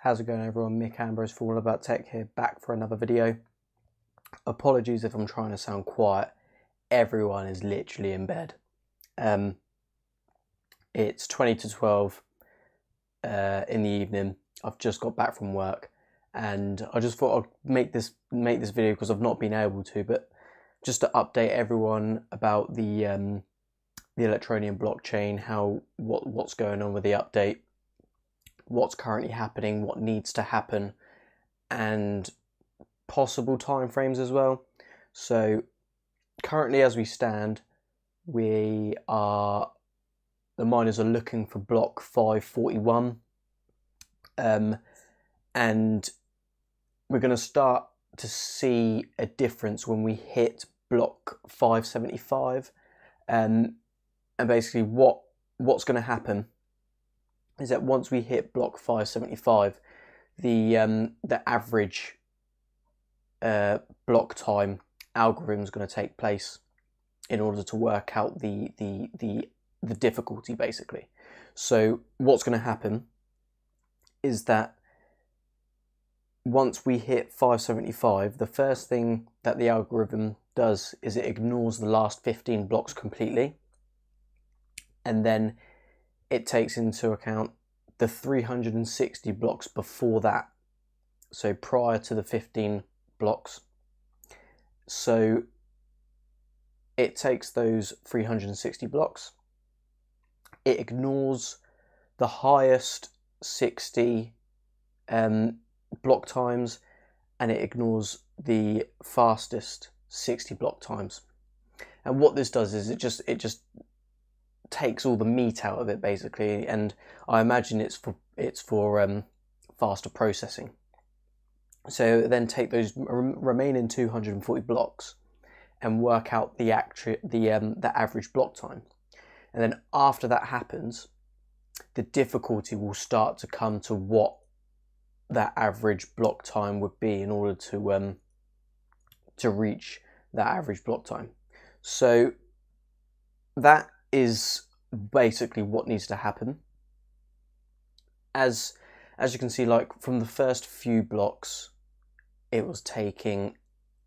How's it going, everyone? Mick Ambrose for All About Tech here, back for another video. Apologies if I'm trying to sound quiet. Everyone is literally in bed. It's 20 to 12 in the evening. I've just got back from work, and I just thought I'd make this video because I've not been able to, but just to update everyone about the Electroneum blockchain, what's going on with the update, what's currently happening, what needs to happen, and possible timeframes as well. So currently, as we stand, the miners are looking for block 541, and we're going to start to see a difference when we hit block 575, and basically what's going to happen is that once we hit block 575, the average block time algorithm is going to take place in order to work out the difficulty, basically. So what's going to happen is that once we hit 575, the first thing that the algorithm does is it ignores the last 15 blocks completely, and then it takes into account the 360 blocks before that, so prior to the 15 blocks. So it takes those 360 blocks, it ignores the highest 60 block times, and it ignores the fastest 60 block times. And what this does is it just takes all the meat out of it, basically, and I imagine it's for faster processing. So then take those remaining 240 blocks and work out the average block time, and then after that happens, the difficulty will start to come to what that average block time would be in order to reach that average block time. So that is basically what needs to happen. As you can see, like from the first few blocks, it was taking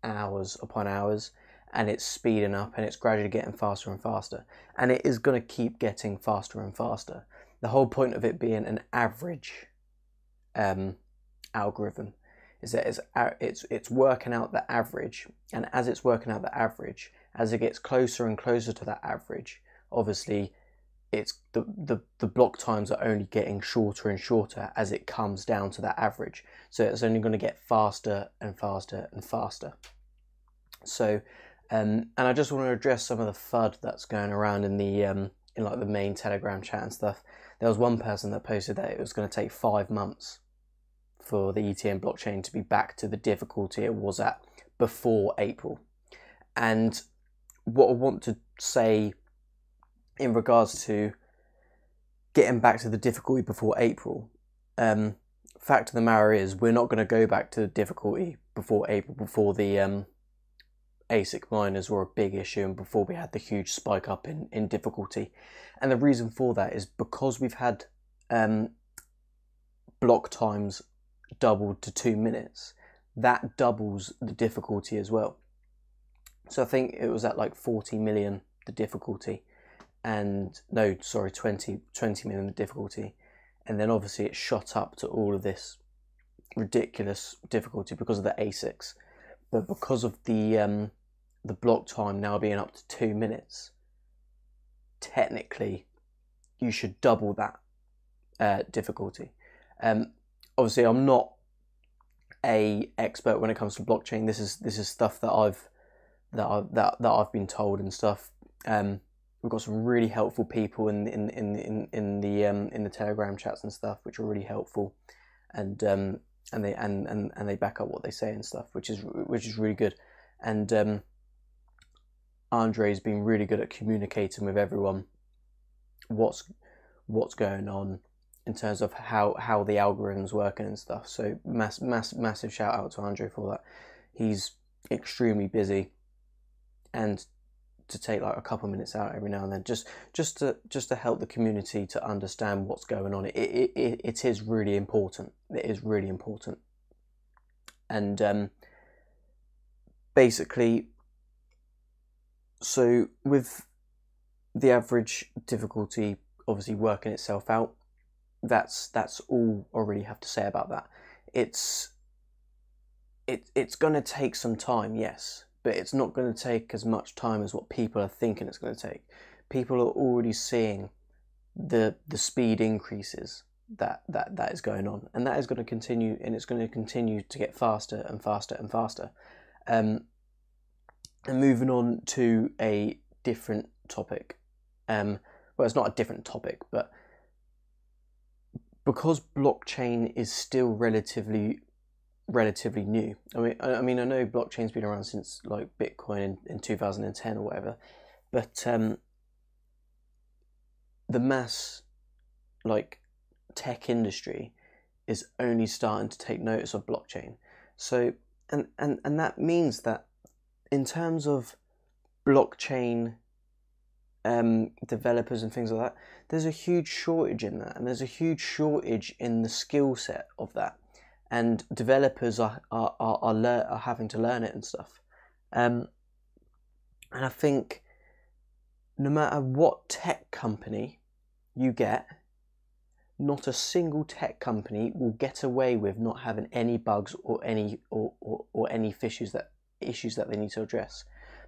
hours upon hours, and it's speeding up, and it's gradually getting faster and faster, and it is going to keep getting faster and faster. The whole point of it being an average algorithm is that it's working out the average, and as it's working out the average, as it gets closer and closer to that average, obviously it's the block times are only getting shorter and shorter as it comes down to that average. So it's only going to get faster and faster and faster. So and I just want to address some of the FUD that's going around in the in like the main Telegram chat and stuff. There was one person that posted that it was going to take 5 months for the ETN blockchain to be back to the difficulty it was at before April. And what I want to say in regards to getting back to the difficulty before April, fact of the matter is we're not going to go back to the difficulty before April, before the ASIC miners were a big issue and before we had the huge spike up in difficulty. And the reason for that is because we've had block times doubled to 2 minutes. That doubles the difficulty as well. So I think it was at like 40 million the difficulty, and no, sorry, 20 million the difficulty, and then obviously it shot up to all of this ridiculous difficulty because of the ASICs. But because of the block time now being up to 2 minutes, technically you should double that difficulty. Obviously, I'm not a expert when it comes to blockchain. This is stuff that I've been told and stuff. We've got some really helpful people in the Telegram chats and stuff, which are really helpful, and they back up what they say and stuff, which is really good. And Andre's been really good at communicating with everyone what's going on in terms of how the algorithm's working and stuff. So massive shout out to Andre for that. He's extremely busy, and to take like a couple of minutes out every now and then, just to help the community to understand what's going on. It is really important. It is really important. And basically, so with the average difficulty obviously working itself out, that's all I really have to say about that. It's going to take some time, yes, but it's not going to take as much time as what people are thinking it's going to take. People are already seeing the speed increases that is going on, and that is going to continue, and it's going to continue to get faster and faster and faster. And moving on to a different topic. Well, it's not a different topic, but because blockchain is still relatively new. I mean, I know blockchain's been around since like Bitcoin in 2010 or whatever, but the mass like tech industry is only starting to take notice of blockchain. So and that means that in terms of blockchain developers and things like that, there's a huge shortage in that, and there's a huge shortage in the skill set of that, and developers are having to learn it and stuff. And I think no matter what tech company you get, not a single tech company will get away with not having any bugs or any issues that they need to address,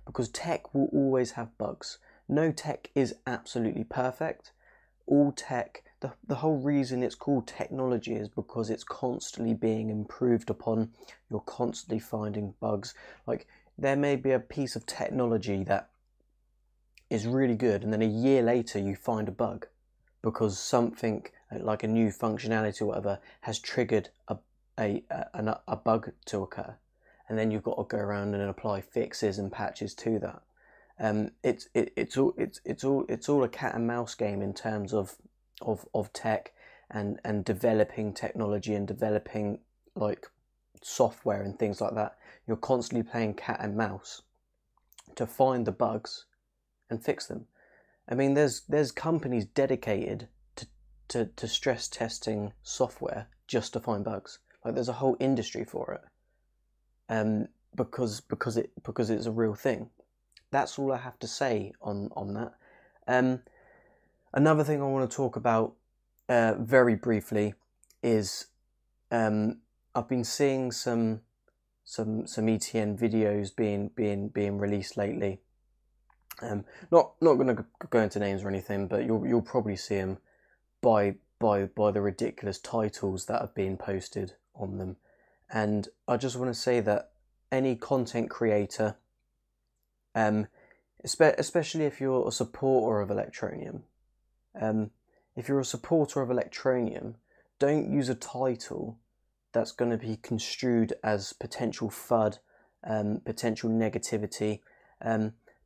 because tech will always have bugs. No tech is absolutely perfect. All tech, the whole reason it's called technology is because it's constantly being improved upon. You're constantly finding bugs. Like, there may be a piece of technology that is really good, and then a year later you find a bug because something like a new functionality or whatever has triggered a bug to occur, and then you've got to go around and apply fixes and patches to that. It's all a cat and mouse game in terms of tech and developing technology and developing like software and things like that. You're constantly playing cat and mouse to find the bugs and fix them. I mean, there's companies dedicated to stress testing software just to find bugs. Like, there's a whole industry for it, because it's a real thing. That's all I have to say on that. Another thing I want to talk about very briefly is I've been seeing some ETN videos being released lately. Not going to go into names or anything, but you'll probably see them by the ridiculous titles that have been posted on them. And I just want to say that any content creator, especially if you're a supporter of Electroneum, don't use a title that's going to be construed as potential FUD, potential negativity,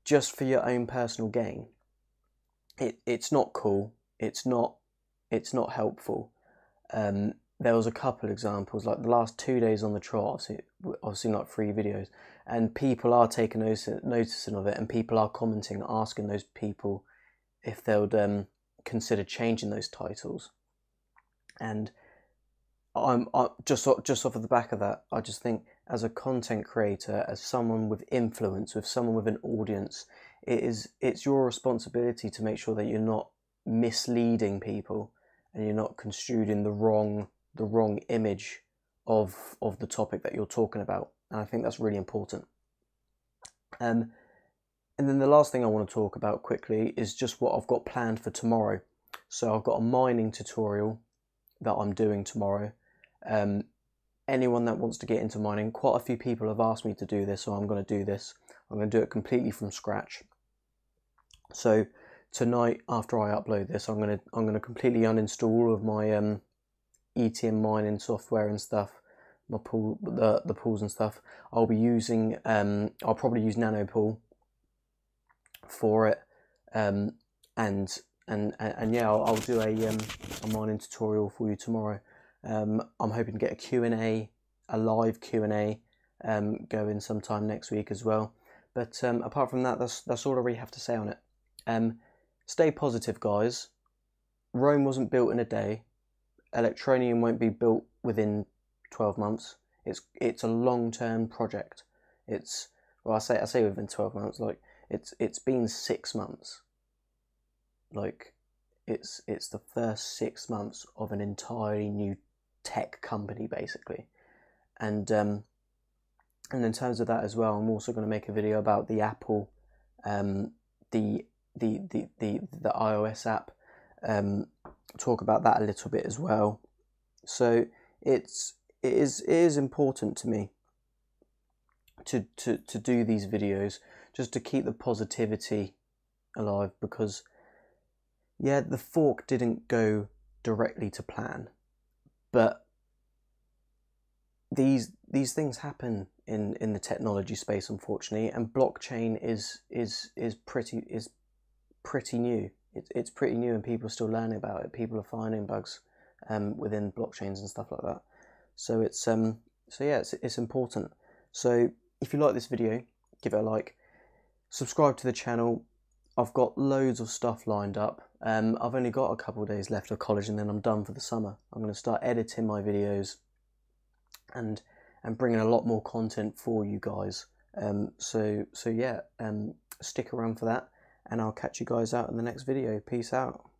just for your own personal gain. It's not cool. It's not helpful. There was a couple examples, like the last 2 days on the trial, I've seen like 3 videos, and people are taking noticing of it, and people are commenting, asking those people if they would consider changing those titles. And I'm just off of the back of that, I just think, as a content creator, as someone with influence, with someone with an audience, it's your responsibility to make sure that you're not misleading people and you're not construing the wrong image of the topic that you're talking about. And I think that's really important. And then the last thing I want to talk about quickly is just what I've got planned for tomorrow. So I've got a mining tutorial that I'm doing tomorrow. Anyone that wants to get into mining, quite a few people have asked me to do this, so I'm going to do this. I'm going to do it completely from scratch. So tonight, after I upload this, I'm going to completely uninstall all of my ETN mining software and stuff, my pool, the pools and stuff. I'll be using I'll probably use NanoPool for it, and yeah, I'll do a mining tutorial for you tomorrow. I'm hoping to get a live Q&A going sometime next week as well. But apart from that, that's all I really have to say on it. Stay positive, guys. Rome wasn't built in a day. Electroneum won't be built within 12 months. It's a long-term project. Well, I say within 12 months. Like it's been 6 months. Like it's the first 6 months of an entirely new tech company, basically. And in terms of that as well, I'm also going to make a video about the Apple, the iOS app. Talk about that a little bit as well. So it is important to me to do these videos, just to keep the positivity alive, because yeah, the fork didn't go directly to plan, but these things happen in the technology space, unfortunately, and blockchain is pretty new. It's pretty new, and people are still learning about it. People are finding bugs within blockchains and stuff like that. So it's it's important. So if you like this video, give it a like. Subscribe to the channel. I've got loads of stuff lined up. I've only got a couple of days left of college, and then I'm done for the summer. I'm going to start editing my videos and bringing a lot more content for you guys. So yeah, stick around for that, and I'll catch you guys out in the next video. Peace out.